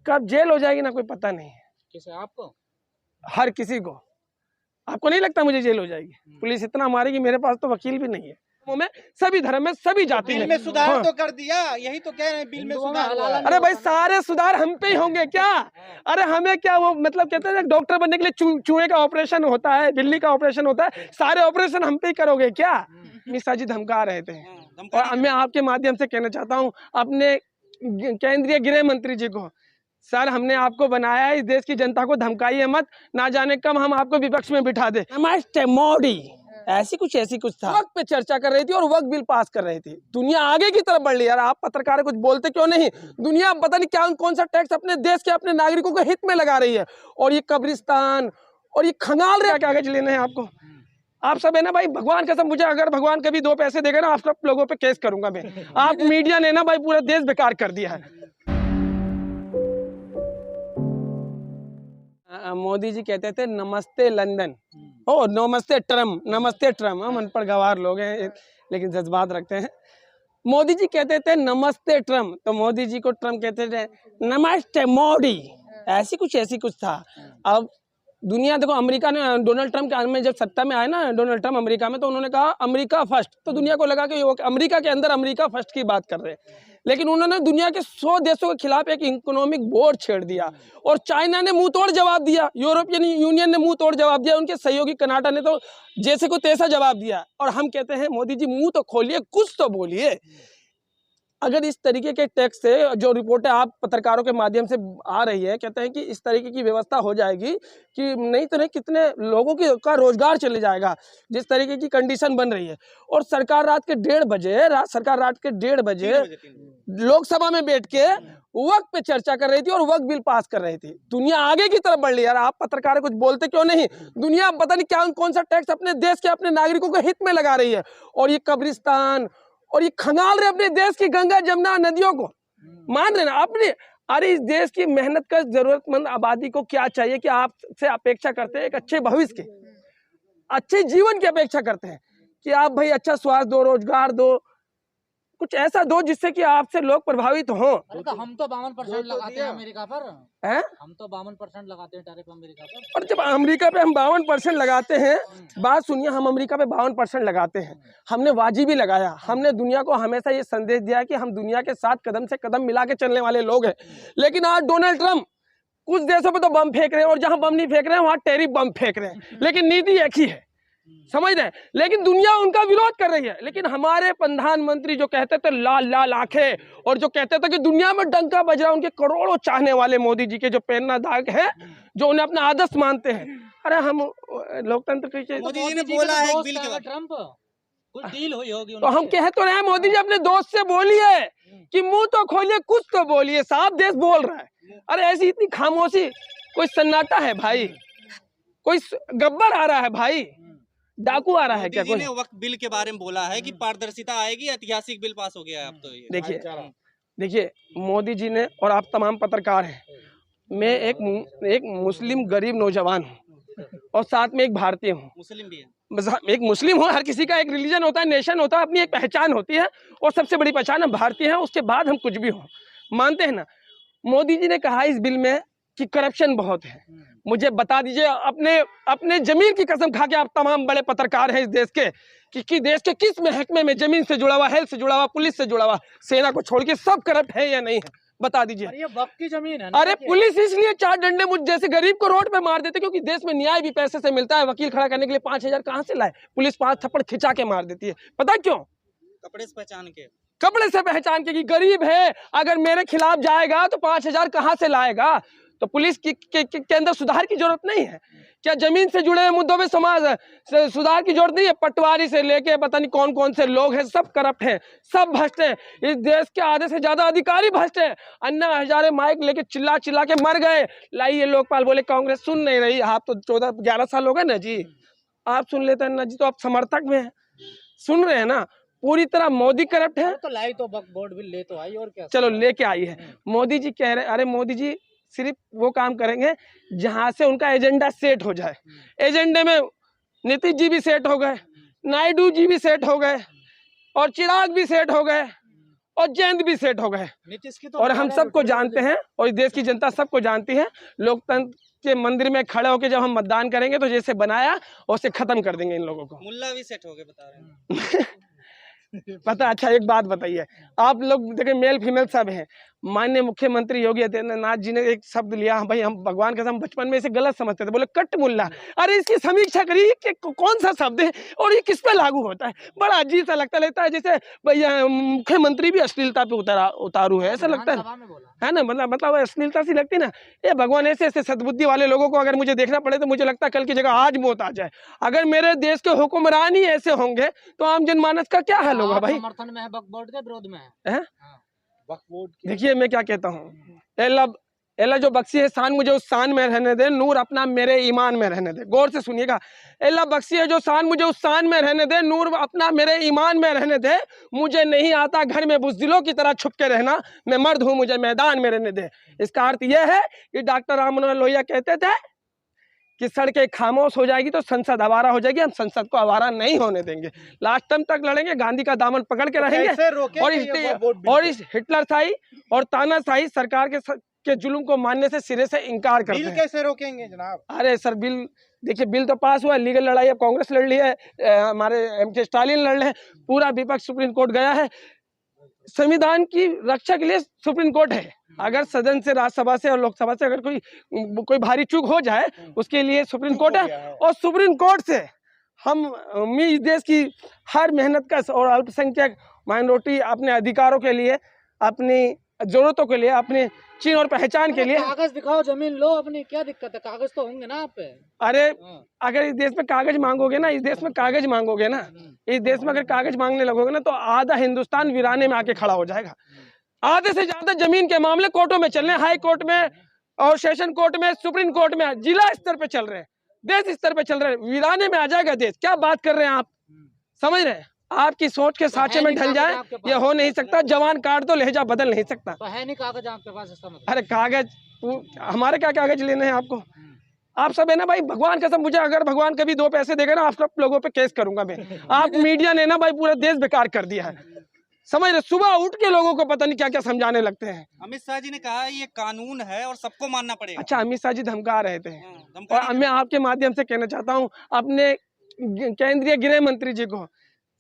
कब जेल हो जाएगी ना कोई पता नहीं है। किसे? आपको? हर किसी को। आपको नहीं लगता मुझे जेल हो जाएगी? पुलिस इतना मारेगी, मेरे पास तो वकील भी नहीं है। में सभी धर्म में सभी जाति बिल में में सुधार हाँ। तो कर दिया, यही तो कह रहे हैं बिल में सुधार हुआ है। अरे भाई सारे सुधार हम पे ही होंगे क्या? अरे हमें क्या, वो मतलब कहते हैं डॉक्टर बनने के लिए चूहे का ऑपरेशन होता है, बिल्ली का ऑपरेशन होता है, सारे ऑपरेशन हम पे ही करोगे क्या? मिश्रा जी धमका रहे थे। और मैं आपके माध्यम से कहना चाहता हूँ अपने केंद्रीय गृह मंत्री जी को, सर हमने आपको बनाया है, इस देश की जनता को धमकाइए मत, ना जाने कब हम आपको विपक्ष में बिठा दे। नमस्ते मोदी, ऐसी कुछ था। वक्त पे चर्चा कर रही थी और वक्त बिल पास कर रही थी। दुनिया आगे की तरफ बढ़ रही है। यार आप पत्रकार कुछ बोलते क्यों नहीं? दुनिया पता नहीं क्या कौन सा टैक्स अपने देश के अपने नागरिकों के हित में लगा रही है, और ये कब्रिस्तान और ये खंगाल रहे कागज लेने हैं आपको। आप सब है ना भाई, भगवान कसम, मुझे अगर भगवान कभी 2 पैसे देगा ना, आप सब लोगों पे केस करूंगा मैं। आप मीडिया ने ना भाई पूरा देश बेकार कर दिया है। मोदी जी कहते थे नमस्ते लंदन, ओ नमस्ते ट्रम्प, नमस्ते ट्रम्प। हम अनपढ़ गवार लोग हैं लेकिन जज्बात रखते हैं। मोदी जी कहते थे नमस्ते ट्रम्प, तो मोदी जी को ट्रम्प कहते थे नमस्ते मोदी। ऐसी कुछ था। अब दुनिया देखो, अमेरिका ने डोनाल्ड ट्रम्प के में जब सत्ता में आए ना डोनाल्ड ट्रम्प अमेरिका में, तो उन्होंने कहा अमेरिका फर्स्ट, तो दुनिया को लगा कि वो अमेरिका के अंदर अमेरिका फर्स्ट की बात कर रहे हैं। लेकिन उन्होंने दुनिया के 100 देशों के खिलाफ एक इकोनॉमिक वॉर छेड़ दिया, और चाइना ने मुंह तोड़ जवाब दिया, यूरोपियन यूनियन ने मुंह तोड़ जवाब दिया, उनके सहयोगी कनाडा ने तो जैसे को तैसा जवाब दिया। और हम कहते हैं मोदी जी मुंह तो खोलिए, कुछ तो बोलिए। अगर इस तरीके के टैक्स से जो रिपोर्टें आप पत्रकारों के माध्यम से आ रही है, कहते हैं कि इस तरीके की व्यवस्था हो जाएगी कि नहीं तो नहीं कितने लोगों का रोजगार चले जाएगा, जिस तरीके की कंडीशन बन रही है। और सरकार रात के 1:30 बजे लोकसभा में बैठ के वक्त पे चर्चा कर रही थी और वक्त बिल पास कर रही थी। दुनिया आगे की तरफ बढ़ रही है। यार आप पत्रकार कुछ बोलते क्यों नहीं? दुनिया पता नहीं क्या कौन सा टैक्स अपने देश के अपने नागरिकों के हित में लगा रही है, और ये कब्रिस्तान और ये खंगाल रहे अपने देश की गंगा जमुना नदियों को, मान रहे ना अपने। अरे इस देश की मेहनत का जरूरतमंद आबादी को क्या चाहिए कि आपसे अपेक्षा करते हैं एक अच्छे भविष्य के, अच्छे जीवन की अपेक्षा करते हैं कि आप भाई अच्छा स्वास्थ्य दो, रोजगार दो, कुछ ऐसा दो जिससे कि आपसे लोग प्रभावित हों। तो हम तो 52% लगाते हैं अमेरिका पर, हैं? हम तो 52% लगाते हैं टैरिफ अमेरिका पर। और जब अमेरिका पे हम 52% लगाते हैं, बात सुनिए, हम अमेरिका पे 52% लगाते हैं, हमने वाजिबी लगाया। हमने दुनिया को हमेशा ये संदेश दिया कि हम दुनिया के साथ कदम से कदम मिला के चलने वाले लोग हैं। लेकिन आज डोनाल्ड ट्रम्प कुछ देशों पे तो बम फेंक रहे हैं, और जहां बम नहीं फेंक रहे हैं वहां टैरिफ बम फेंक रहे हैं, लेकिन नीति एक ही है, समझ रहे हैं? लेकिन दुनिया उनका विरोध कर रही है। लेकिन हमारे प्रधानमंत्री जो कहते थे लाल लाल आंखें, और जो कहते थे कि दुनिया में डंका बज रहा, उनके करोड़ों चाहने वाले मोदी जी के जो प्रेरणादायक है, जो उन्हें अपना आदर्श मानते हैं। अरे हम लोकतंत्र के, मोदी जी ने बोला है एक बिल के बाद ट्रम्प कुछ डील हुई होगी, तो हम कह तो रहे हैं मोदी जी अपने दोस्त से बोलिए कि मुंह तो खोलिए, कुछ तो बोलिए, साफ देश बोल रहा है। अरे ऐसी इतनी खामोशी, कोई सन्नाटा है भाई, कोई गब्बर आ रहा है भाई, डाकू आ रहा है क्या? मोदी जी ने वक्त बिल के बारे में बोला है कि पारदर्शिता आएगी, ऐतिहासिक बिल पास हो गया है अब तो ये। देखिए मोदी जी ने, और आप तमाम पत्रकार हैं, मैं एक मुस्लिम गरीब नौजवान हूँ, और साथ में एक भारतीय हूँ। मुस्लिम भी है, एक मुस्लिम हूँ। हर किसी का एक रिलीजन होता है, नेशन होता है, अपनी एक पहचान होती है, और सबसे बड़ी पहचान हम भारतीय हैं, उसके बाद हम कुछ भी हो, मानते हैं ना। मोदी जी ने कहा इस बिल में कि करप्शन बहुत है। मुझे बता दीजिए, अपने जमीन की कसम खा के, आप तमाम बड़े पत्रकार हैं इस देश के, कि देश के किस महकमे में जमीन से जुड़ा हुआ, हेल्थ से जुड़ा हुआ, पुलिस से जुड़ा हुआ, सेना को छोड़ के सब करप्ट है या नहीं है? बता दीजिए। ये वक्त की जमीन है ना। अरे पुलिस इसलिए 4 डंडे मुझ जैसे गरीब को रोड पे मार देते क्योंकि देश में न्याय भी पैसे से मिलता है। वकील खड़ा करने के लिए 5,000 कहाँ से लाए? पुलिस 5 थप्पड़ खिंचा के मार देती है। पता क्यों? कपड़े से पहचान के, कपड़े से पहचान के कि गरीब है, अगर मेरे खिलाफ जाएगा तो 5,000 कहाँ से लाएगा? तो पुलिस के अंदर सुधार की जरूरत नहीं है क्या? जमीन से जुड़े मुद्दों में समाज सुधार की जरूरत नहीं है? पटवारी से लेके पता नहीं कौन कौन से लोग हैं, सब करप्ट हैं, सब भ्रष्ट हैं। इस देश के आधे से ज्यादा अधिकारी भ्रष्ट हैं। अन्ना हजारे माइक लेके चिल्ला चिल्ला के मर गए। लाइए लोकपाल बोले कांग्रेस सुन नहीं रही। आप तो 14-11 साल हो गए ना जी, आप सुन लेते हैं ना जी, तो आप समर्थक में हैं, सुन रहे हैं ना। पूरी तरह मोदी करप्ट है। तो लाई तो बोर्ड बिल ले तो आई, और क्या? चलो लेके आई है। मोदी जी कह रहे, अरे मोदी जी सिर्फ वो काम करेंगे जहां से उनका एजेंडा सेट हो जाए। एजेंडे में नीतीश जी भी सेट हो गए, नायडू जी भी सेट हो गए, और चिराग भी सेट हो गए, और जैन भी सेट हो गए। नीतीश की तो और हम सबको जानते हैं और इस देश की जनता सबको जानती है, लोकतंत्र के मंदिर में खड़े होकर जब हम मतदान करेंगे तो जैसे बनाया उसे खत्म कर देंगे इन लोगों को। मुल्ला भी सेट हो गए बता रहे हैं। पता। अच्छा एक बात बताइए, आप लोग देखिए मेल फीमेल सब हैं, माननीय मुख्यमंत्री योगी आदित्यनाथ जी ने एक शब्द लिया, भाई हम भगवान का हम बचपन में इसे गलत समझते थे, बोले कट मुल्ला। अरे इसकी समीक्षा करिए कि कौन सा शब्द है और ये किस पे लागू होता है। बड़ा अजीब सा लगता है जैसे भैया मुख्यमंत्री भी अश्लीलता पे उतारू है, ऐसा लगता है ना। मतलब अश्लीलता सी लगती ना। ये भगवान ऐसे ऐसे सद्बुद्धि वाले लोगों को अगर मुझे देखना पड़े तो मुझे लगता है कल की जगह आज मौत आ जाए। अगर मेरे देश के हुक्मरान ही ऐसे होंगे तो आम जनमानस का क्या हाल होगा भाई। समर्थन में है वक्फ बोर्ड के विरोध में है? वक्फ बोर्ड देखिए मैं क्या कहता हूँ, एल्ला जो बख्शी है शान मुझे उस शान में रहने दे, नूर अपना मेरे ईमान में रहने दे। गौर से सुनिएगा, एल्ला बख्शी है जो शान मुझे उस शान में रहने दे, नूर अपना मेरे ईमान में रहने दे। मुझे नहीं आता घर में बुज़दिलों की तरह छुप के रहना, मैं मर्द हूँ मुझे मैदान में रहने दे। इसका अर्थ यह है कि डॉक्टर राम मनोहर लोहिया कहते थे कि सड़कें खामोश हो जाएगी तो संसद आवारा हो जाएगी। हम संसद को आवारा नहीं होने देंगे, लास्ट टाइम तक लड़ेंगे, गांधी का दामन पकड़ के रहेंगे और इस हिटलरशाही और तानाशाही सरकार के जुल्म को मानने से सिरे से इनकार करते हैं। कैसे रोकेंगे जनाब? अरे सर बिल देखिए, बिल तो पास हुआ, लीगल लड़ाई अब कांग्रेस लड़ ली है, हमारे एमके स्टालिन लड़ रहे हैं, पूरा विपक्ष सुप्रीम कोर्ट गया है। संविधान की रक्षा के लिए सुप्रीम कोर्ट है। अगर सदन से, राज्यसभा से और लोकसभा से अगर कोई भारी चूक हो जाए उसके लिए सुप्रीम कोर्ट है। और सुप्रीम कोर्ट से हम इस देश की हर मेहनत कश और अल्पसंख्यक माइनॉरिटी अपने अधिकारों के लिए, अपनी जरूरतों के लिए, अपनी चीन और पहचान के लिए। कागज दिखाओ, जमीन लो अपनी, क्या दिक्कत है? कागज तो होंगे ना आप पे। अरे अगर इस देश में कागज मांगोगे ना, इस देश में कागज मांगोगे ना, इस देश में अगर कागज मांगने लगोगे ना तो आधा हिंदुस्तान वीराने में आके खड़ा हो जाएगा। आधे से ज्यादा जमीन के मामले कोर्टों में चल रहे हैं, हाई कोर्ट में और सेशन कोर्ट में, सुप्रीम कोर्ट में, जिला स्तर पे चल रहे हैं, देश स्तर पे चल रहे हैं। वीराने में आ जाएगा देश। क्या बात कर रहे हैं आप, समझ रहे हैं? आपकी सोच के साँचे में ढल जाए ये हो नहीं सकता। जवान काट दो लहजा बदल नहीं सकता। तो है नहीं कागज आपके पास इसका मतलब? अरे कागज हमारे क्या कागज लेने हैं आपको? आप सब है ना भाई, भगवान कसम मुझे अगर भगवान कभी 2 पैसे देगा ना, आप सब लोगों पे केस करूंगा मैं। आप मीडिया ने ना भाई पूरा देश बेकार कर दिया है, समझ रहे? सुबह उठ के लोगों को पता नहीं क्या क्या समझाने लगते हैं। अमित शाह जी ने कहा ये कानून है और सबको मानना पड़ेगा। अच्छा, अमित शाह जी धमका रहे थे और मैं आपके माध्यम से कहना चाहता हूँ अपने केंद्रीय गृह मंत्री जी को,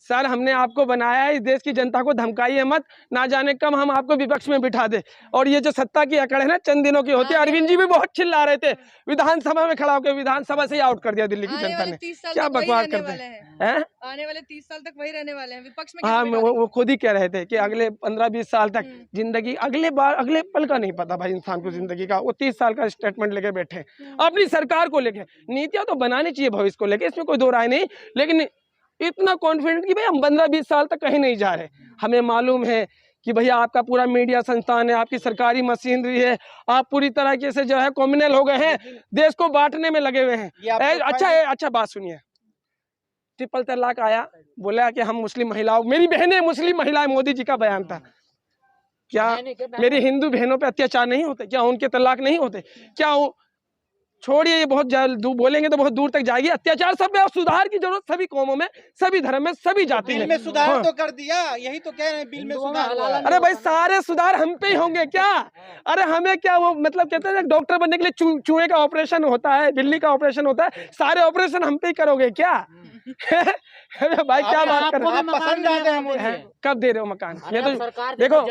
सर हमने आपको बनाया है, इस देश की जनता को धमकाइए मत, ना जाने कब हम आपको विपक्ष में बिठा दे। और ये जो सत्ता की अकड़ है ना चंद दिनों की होती है। अरविंद जी भी बहुत चिल्ला रहे थे, विधानसभा में खड़ा होकर विधानसभा से ही आउट कर दिया दिल्ली की जनता ने। क्या बकवास करते हैं? आने वाले 30 साल तक वही रहने वाले हैं विपक्ष में। हाँ, वो खुद ही कह रहे थे कि अगले 15-20 साल तक जिंदगी, अगले पल का नहीं पता भाई इंसान को जिंदगी का। वो 30 साल का स्टेटमेंट लेके बैठे अपनी सरकार को लेके। नीतियां तो बनानी चाहिए भविष्य को लेके, इसमें कोई दो राय नहीं, लेकिन इतना कॉन्फिडेंट कि भाई हम 15-20 साल तक कहीं नहीं जा रहे। हमें मालूम है कि भैया आपका पूरा मीडिया संस्थान है, आपकी सरकारी मशीनरी है, आप पूरी तरीके से जो है कॉम्युनल हो गए हैं, देश को बांटने में लगे हुए हैं। अच्छा बात सुनिए, ट्रिपल तलाक आया, बोला कि हम मुस्लिम महिलाओं, मेरी बहनें मुस्लिम महिलाएं, मोदी जी का बयान था। क्या मेरी हिंदू बहनों पे अत्याचार नहीं होते? क्या उनके तलाक नहीं होते? क्या छोड़िए, ये बहुत बोलेंगे तो बहुत दूर तक जाएगी। अत्याचार सब में, और सुधार की जरूरत सभी कौमों में, सभी धर्म में, सभी जाति में। बिल में सुधार तो कर दिया, यही तो कह रहे हैं, बिल में सुधार हुआ है। अरे भाई सारे सुधार हम पे ही होंगे क्या? अरे हमें क्या, वो मतलब कहते हैं डॉक्टर बनने के लिए चूहे का ऑपरेशन होता है, बिल्ली का ऑपरेशन होता है, सारे ऑपरेशन हम पे ही करोगे क्या? अरे भाई क्या बात कर रहे हो? पसंद आते हैं मुझे। कब दे रहे हो मकान? ये तो देखो,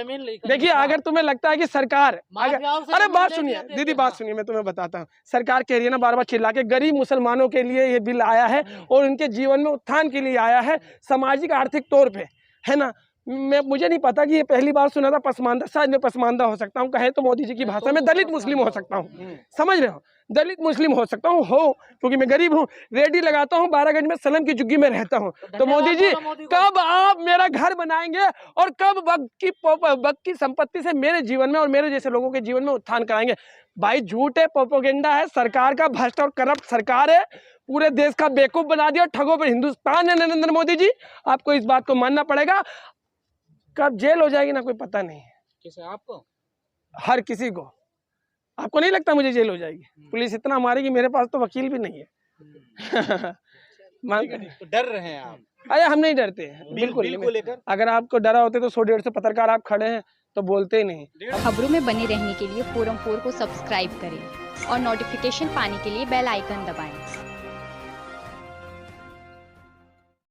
देखिए अगर तुम्हें लगता है कि सरकार, अरे बात सुनिए दीदी, बात सुनिए, मैं तुम्हें बताता हूँ। सरकार कह रही है ना बार बार चिल्ला के, गरीब मुसलमानों के लिए ये बिल आया है और उनके जीवन में उत्थान के लिए आया है, सामाजिक आर्थिक तौर पे, है ना। मुझे नहीं पता कि ये पहली बार सुना था पसमानदा, शायद मैं पसमानदा हो सकता हूँ, कहे तो मोदी जी की भाषा में दलित मुस्लिम हो सकता हूँ, समझ रहे हो? दलित मुस्लिम हो सकता हूँ, क्योंकि मैं गरीब हूँ, रेडी लगाता हूँ, 12 गंज में सलम की झुग्गी में रहता हूँ। तो मोदी जी कब आप मेरा घर बनाएंगे और कब वक्त की संपत्ति से मेरे जीवन में और मेरे जैसे लोगों के जीवन में उत्थान कराएंगे? भाई झूठ है, प्रोपेगेंडा है, सरकार का भ्रष्ट और करप्ट सरकार है, पूरे देश का बेवकूफ बना दिया, ठगों पर हिंदुस्तान है नरेंद्र मोदी जी। आपको इस बात को मानना पड़ेगा। कब जेल हो जाएगी ना कोई पता नहीं है। किसे? आपको? हर किसी को। आपको नहीं लगता मुझे जेल हो जाएगी? पुलिस इतना मारेगी, मेरे पास तो वकील भी नहीं है। तो डर रहे हैं आप? अरे हम नहीं डरते हैं, बिल्कुल बिल को लेकर अगर आपको डरा होते तो 100-150 पत्रकार आप खड़े हैं तो बोलते ही नहीं। खबरों में बने रहने के लिए फोरम 4 को सब्सक्राइब करें और नोटिफिकेशन पाने के लिए बेल आइकन दबाएं।